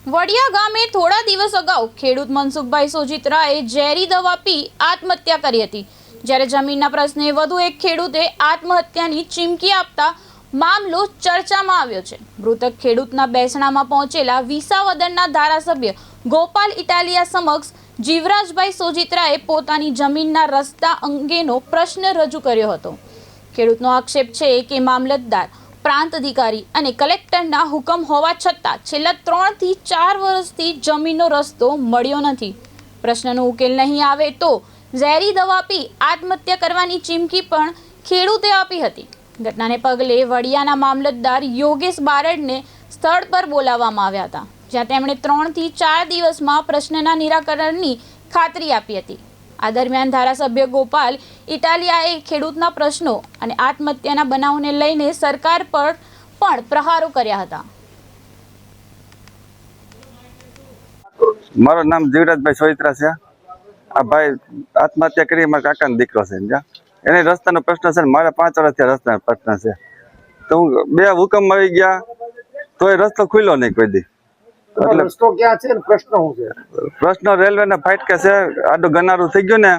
વડિયા ગામે થોડા દિવસ અગાઉ ખેડૂત મનસુખભાઈ સોજીત્રાએ ઝેરી દવા પી આત્મહત્યા કરી હતી। જ્યારે જમીનના પ્રશ્ને વધુ એક ખેડૂતે આત્મહત્યાની ચીમકી આપતા મામલો ચર્ચામાં આવ્યો છે। મૃતક ખેડૂતના બેસણામાં પહોંચેલા વિસાવદરના ધારાસભ્ય ગોપાલ ઇટાલિયા સમક્ષ જીવરાજભાઈ સોજીત્રાએ પોતાની જમીનના રસ્તા અંગેનો પ્રશ્ન રજૂ કર્યો હતો। ખેડૂતનો આક્ષેપ છે કે મામલતદાર, પ્રાંત અધિકારી અને કલેક્ટરના હુકમ હોવા છતાં છેલ્લા 3 થી 4 વર્ષથી જમીનનો રસ્તો મળ્યો નથી। પ્રશ્નનો ઉકેલ નહીં આવે તો ઝેરી દવા પી આત્મહત્યા કરવાની ચીમકી પણ ખેડૂતે આપી હતી। ઘટનાને પગલે વડિયાના મામલતદાર યોગેશ બારડને સ્થળ પર બોલાવવામાં આવ્યા હતા, જ્યાં તેમણે 3 થી 4 દિવસમાં પ્રશ્નના નિરાકરણની ખાતરી આપી હતી। આ દરમિયાન ધારાસભ્ય ગોપાલ ઇટાલિયાએ ખેડૂતના પ્રશ્નો અને આત્મહત્યાના બનાવને લઈને સરકાર પર પણ પ્રહારો કર્યા હતા। મારું નામ જીવરાજભાઈ સોઈત્રા છે। આ ભાઈ આત્મહત્યા કરી મારા કાકાનો દીકરો છે। એને રસ્તાનો પ્રશ્ન છે, મારે 5 વર્ષથી રસ્તાનો પ્રશ્ન છે। તો હું 2 હુકમ આવી ગયા તોય રસ્તો ખુલ્લો નહીં કોઈ દી। એટલે રસ્તો ક્યાં છે ને પ્રશ્ન શું છે? પ્રશ્ન રેલવેના ફાટકા છે, આડો ગનારું થઈ ગયું ને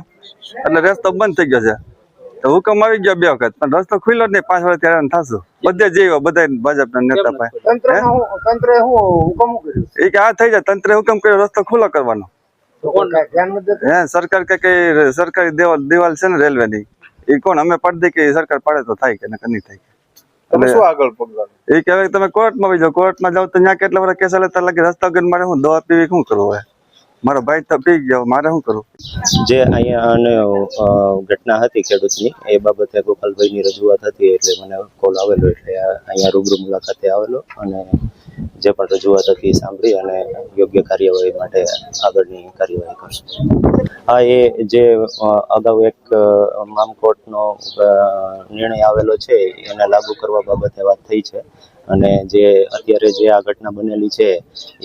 એટલે રસ્તો બંધ થઈ ગયો છે। તો હુકમ આવી ગયો 2 વખત, પણ રસ્તો ખુલ્લો જ નહીં। 5 વર્ષથી હેરાન થશું બધે જઈવો, બધા ભાજપના નેતા પાસે। તંત્રએ શું હુકમ કર્યું? એ કે આ થઈ જાય, તંત્રે હુકમ કર્યો રસ્તો ખુલ્લો કરવાનો। સરકાર કે સરકારી દિવાલ છે ને રેલવેની, એ કોણ અમે પડદી કે સરકાર પાડે તો થાય કે નહીં થાય। એ કહેવાય તમે કોર્ટમાં આવી જાઓ, કોર્ટમાં જાવ તો ત્યાં કેટલા બધા કેસ લેતા લાગે। રસ્તા વગર મારે શું દવા પીવી, શું કરવું હોય? મારો ભાઈ તો પી ગયો, મારે શું કરવું? જે અહીંયા ઘટના હતી ખેડૂતની, એ બાબતે ગોપાલભાઈની રજૂઆત હતી એટલે મને કોલ આવેલો, એટલે અહીંયા રૂબરૂ મુલાકાતે આવેલો અને જે પણ રજૂઆત હતી સાંભળી અને યોગ્ય કાર્યવાહી માટે આગળની કાર્યવાહી કરશું। હા, એ જે અગાઉ એક મામકોર્ટનો નિર્ણય આવેલો છે એને લાગુ કરવા બાબતે વાત થઈ છે અને જે અત્યારે જે આ ઘટના બનેલી છે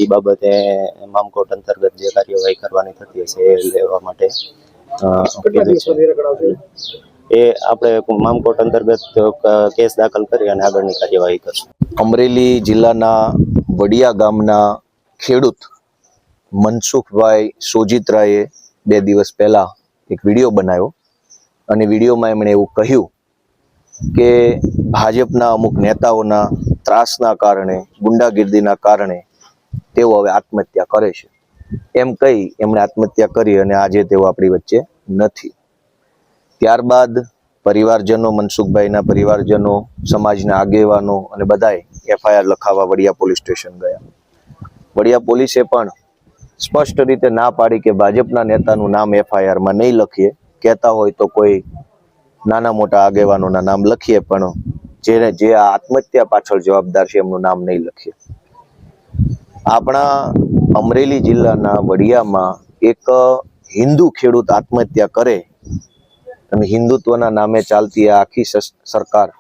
એ બાબતે મામકોર્ટ અંતર્ગત જે કાર્યવાહી કરવાની થતી હશે એ લેવા માટે એ આપણે મામકોર્ટ અંતર્ગત કેસ દાખલ કરી અને આગળની કાર્યવાહી કરશું। અમરેલી જિલ્લાના વડિયા ગામના ખેડૂત મનસુખભાઈ સોજીત્રાએ 2 દિવસ પહેલા એક વિડીયો બનાવ્યો અને વિડીયોમાં એમણે એવું કહ્યું કે ભાજપના અમુક નેતાઓના ત્રાસના કારણે, ગુંડાગીર્દીના કારણે તેઓ હવે આત્મહત્યા કરે છે, એમ કહી એમણે આત્મહત્યા કરી અને આજે તેઓ આપણી વચ્ચે નથી। ત્યારબાદ પરિવારજનો, મનસુખભાઈના પરિવારજનો, સમાજના આગેવાનો અને બધાએ FIR લખાવવા વડિયા પોલીસ સ્ટેશન ગયા। વડિયા પોલીસે પણ સ્પષ્ટ રીતે ના પાડી કે ભાજપના નેતાનું નામ FIR માં નહીં લખીએ, કહેતા હોય તો કોઈ નાના મોટા આગેવાનોના નામ લખીએ, પણ જે આ આત્મહત્યા પાછળ જવાબદાર છે એમનું નામ નહીં લખીએ। આપણા અમરેલી જિલ્લાના વડિયામાં એક હિન્દુ ખેડૂત આત્મહત્યા કરે અને હિન્દુત્વના નામે ચાલતી આ આખી સરકાર